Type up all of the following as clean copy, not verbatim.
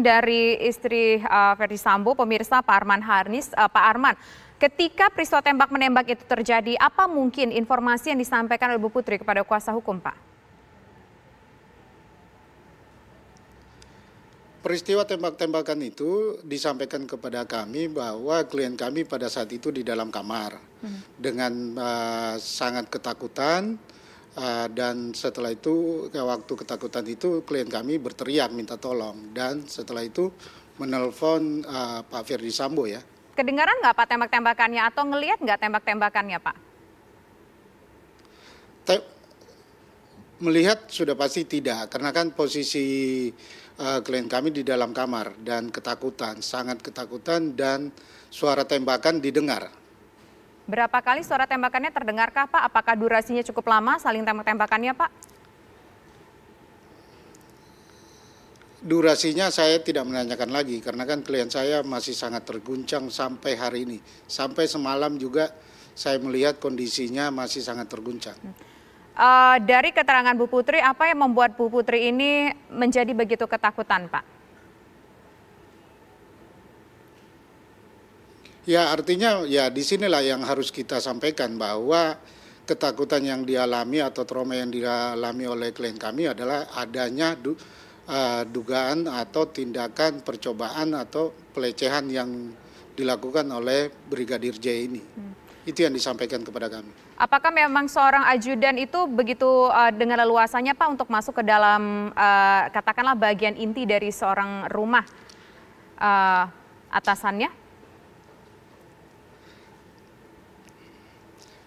dari istri Verdi Sambo, pemirsa Pak Arman Hanis. Pak Arman, ketika peristiwa tembak-menembak itu terjadi, apa mungkin informasi yang disampaikan oleh Bu Putri kepada kuasa hukum, Pak? Peristiwa tembak-tembakan itu disampaikan kepada kami bahwa klien kami pada saat itu di dalam kamar dengan sangat ketakutan, dan setelah itu waktu ketakutan itu klien kami berteriak minta tolong, dan setelah itu menelpon Pak Verdi Sambo ya. Kedengaran nggak Pak tembak-tembakannya atau ngelihat nggak tembak-tembakannya Pak? Melihat sudah pasti tidak, karena kan posisi klien kami di dalam kamar dan ketakutan, sangat ketakutan, dan suara tembakan didengar. Berapa kali suara tembakannya terdengarkah Pak? Apakah durasinya cukup lama saling tembak-tembakannya Pak? Durasinya saya tidak menanyakan lagi, karena kan klien saya masih sangat terguncang sampai hari ini. Sampai semalam juga saya melihat kondisinya masih sangat terguncang. Dari keterangan Bu Putri, apa yang membuat Bu Putri ini menjadi begitu ketakutan, Pak? Ya, artinya ya disinilah yang harus kita sampaikan, bahwa ketakutan yang dialami atau trauma yang dialami oleh klien kami adalah adanya dugaan atau tindakan percobaan atau pelecehan yang dilakukan oleh Brigadir J ini. Itu yang disampaikan kepada kami. Apakah memang seorang ajudan itu begitu dengan leluasanya Pak untuk masuk ke dalam katakanlah bagian inti dari seorang rumah atasannya?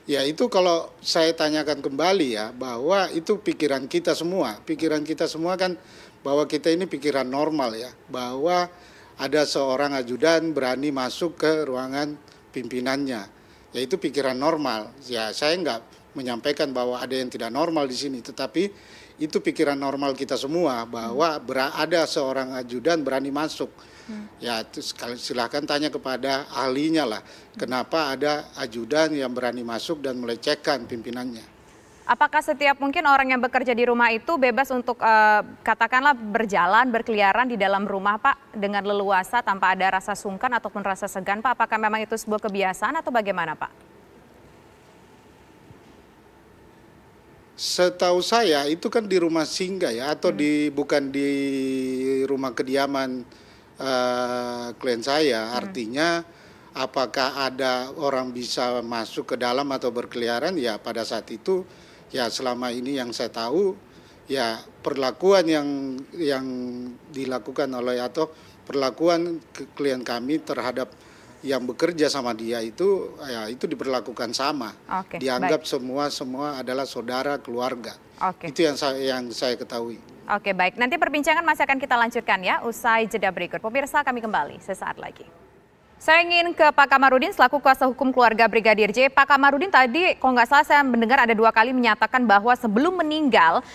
Ya, itu kalau saya tanyakan kembali ya, bahwa itu pikiran kita semua. Pikiran kita semua kan bahwa kita ini pikiran normal ya, bahwa ada seorang ajudan berani masuk ke ruangan pimpinannya. Ya, itu pikiran normal. Ya, saya nggak menyampaikan bahwa ada yang tidak normal di sini, tetapi itu pikiran normal kita semua, bahwa ada seorang ajudan berani masuk. Ya, silahkan tanya kepada ahlinya lah, kenapa ada ajudan yang berani masuk dan melecehkan pimpinannya. Apakah setiap mungkin orang yang bekerja di rumah itu bebas untuk katakanlah berjalan, berkeliaran di dalam rumah Pak dengan leluasa tanpa ada rasa sungkan ataupun rasa segan Pak? Apakah memang itu sebuah kebiasaan atau bagaimana Pak? Setahu saya itu kan di rumah singgah ya, atau bukan di rumah kediaman klien saya. Artinya apakah ada orang bisa masuk ke dalam atau berkeliaran, ya pada saat itu ya selama ini yang saya tahu ya perlakuan yang dilakukan oleh atau perlakuan klien kami terhadap yang bekerja sama dia itu ya itu diperlakukan sama. Oke, dianggap baik. semua adalah saudara keluarga. Oke. Itu yang saya ketahui. Oke, baik. Nanti perbincangan masih akan kita lanjutkan ya usai jeda berikut. Pemirsa, kami kembali sesaat lagi. Saya ingin ke Pak Kamarudin selaku kuasa hukum keluarga Brigadir J. Pak Kamarudin tadi kalau nggak salah saya mendengar ada 2 kali menyatakan bahwa sebelum meninggal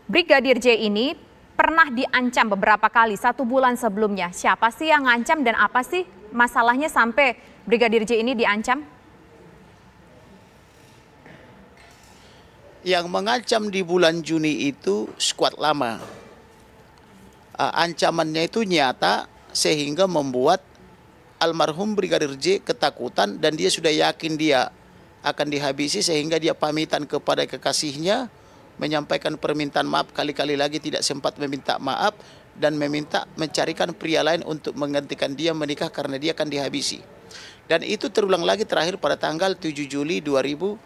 Brigadir J ini pernah diancam beberapa kali 1 bulan sebelumnya. Siapa sih yang ngancam dan apa sih masalahnya sampai Brigadir J ini diancam? Yang mengancam di bulan Juni itu skuad lama. Ancamannya itu nyata sehingga membuat almarhum Brigadir J ketakutan dan dia sudah yakin dia akan dihabisi sehingga dia pamitan kepada kekasihnya, menyampaikan permintaan maaf kali-kali lagi tidak sempat meminta maaf dan meminta mencarikan pria lain untuk menggantikan dia menikah karena dia akan dihabisi. Dan itu terulang lagi terakhir pada tanggal 7 Juli 2022.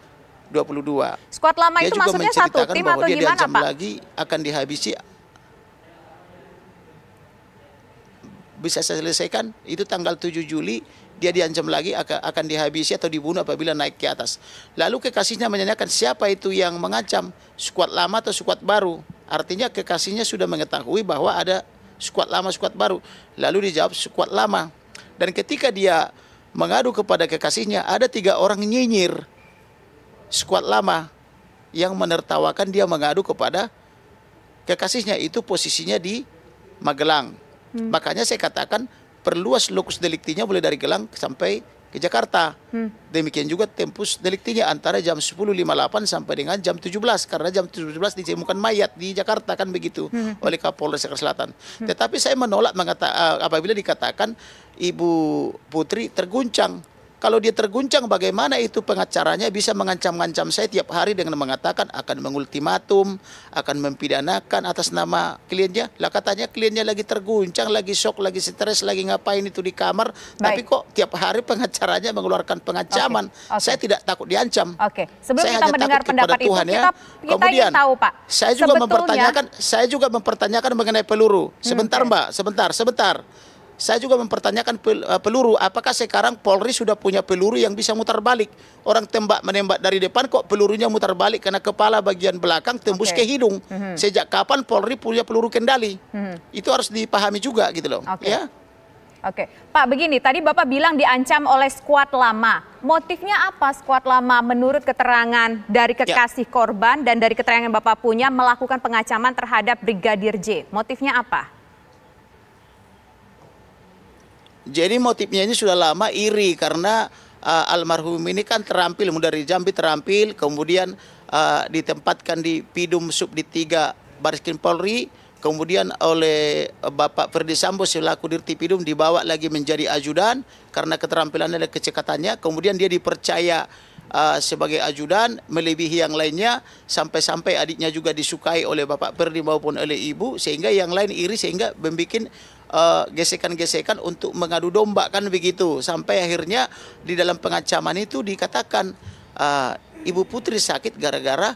Skuad lama dia itu juga maksudnya satu tim bahwa atau dia gimana diancam Pak? lagi akan dihabisi. Bisa saya selesaikan, itu tanggal 7 Juli dia diancam lagi akan dihabisi atau dibunuh apabila naik ke atas. Lalu kekasihnya menanyakan siapa itu yang mengancam, skuad lama atau skuad baru. Artinya kekasihnya sudah mengetahui bahwa ada skuad lama, skuad baru. Lalu dijawab skuad lama. Dan ketika dia mengadu kepada kekasihnya, ada 3 orang nyinyir skuad lama yang menertawakan dia mengadu kepada kekasihnya. Itu posisinya di Magelang. Makanya saya katakan perluas lokus deliktinya mulai dari Gelang sampai ke ke Jakarta. Demikian juga tempus deliktinya antara jam 10.58 sampai dengan jam 17 karena jam 17 ditemukan mayat di Jakarta kan begitu oleh Kapolres Jakarta Selatan. Tetapi saya menolak apabila dikatakan Ibu Putri terguncang. Kalau dia terguncang, bagaimana itu pengacaranya bisa mengancam-ngancam saya tiap hari dengan mengatakan akan mengultimatum, akan mempidanakan atas nama kliennya. Lah katanya kliennya lagi terguncang, lagi shock, lagi stres, lagi ngapain itu di kamar. Tapi kok tiap hari pengacaranya mengeluarkan pengancaman. Saya tidak takut diancam. Sebelum saya kita mendengar pendapat itu, Tuhan, kita kemudian, ingin tahu Pak. Saya juga mempertanyakan mengenai peluru. Sebentar Mbak, sebentar. Saya juga mempertanyakan peluru, apakah sekarang Polri sudah punya peluru yang bisa mutar balik? Orang menembak dari depan kok pelurunya mutar balik karena kepala bagian belakang tembus ke hidung. Sejak kapan Polri punya peluru kendali? Itu harus dipahami juga gitu loh. Ya. Pak, begini, tadi Bapak bilang diancam oleh skuad lama. Motifnya apa skuad lama menurut keterangan dari kekasih korban dan dari keterangan yang Bapak punya melakukan pengancaman terhadap Brigadir J? Motifnya apa? Jadi motifnya ini sudah lama iri karena almarhum ini kan terampil, dari Jambi terampil, kemudian ditempatkan di Pidum Subdit 3 Barreskrim Polri, kemudian oleh Bapak Ferdi Sambo selaku Dirti Pidum dibawa lagi menjadi ajudan karena keterampilannya dan kecekatannya, kemudian dia dipercaya sebagai ajudan melebihi yang lainnya sampai-sampai adiknya juga disukai oleh Bapak Ferdi maupun oleh Ibu sehingga yang lain iri sehingga membuat gesekan-gesekan untuk mengadu domba kan begitu sampai akhirnya di dalam pengancaman itu dikatakan Ibu Putri sakit gara-gara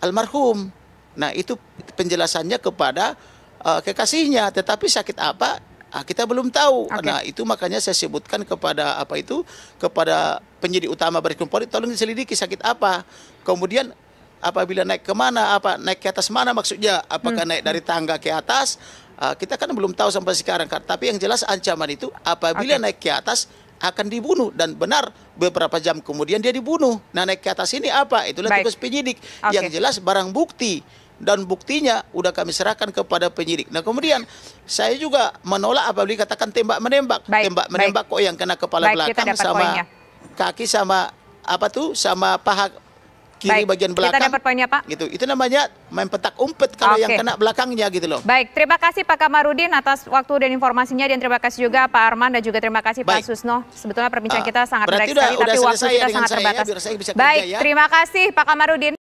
almarhum. Nah itu penjelasannya kepada kekasihnya, tetapi sakit apa kita belum tahu. Nah itu makanya saya sebutkan kepada kepada penyidik utama Barreskrim Polri, tolong diselidiki sakit apa. Kemudian apabila naik kemana, naik ke atas mana maksudnya, apakah naik dari tangga ke atas, kita kan belum tahu sampai sekarang. Tapi yang jelas ancaman itu apabila naik ke atas akan dibunuh, dan benar beberapa jam kemudian dia dibunuh. Nah naik ke atas ini apa? Itulah tugas penyidik. Yang jelas barang bukti dan buktinya udah kami serahkan kepada penyidik. Nah kemudian saya juga menolak apabila katakan tembak-menembak. Tembak-menembak kok yang kena kepala belakang sama kaki sama sama paha kiri bagian belakang. Kita dapat poinnya Pak. Gitu. Itu namanya main petak umpet kalau yang kena belakangnya gitu loh. Baik, terima kasih Pak Kamarudin atas waktu dan informasinya, dan terima kasih juga Pak Arman dan juga terima kasih Pak Susno. Sebetulnya perbincangan kita sangat menarik sekali, tapi waktu kita sangat terbatas. Baik, terima kasih Pak Kamarudin.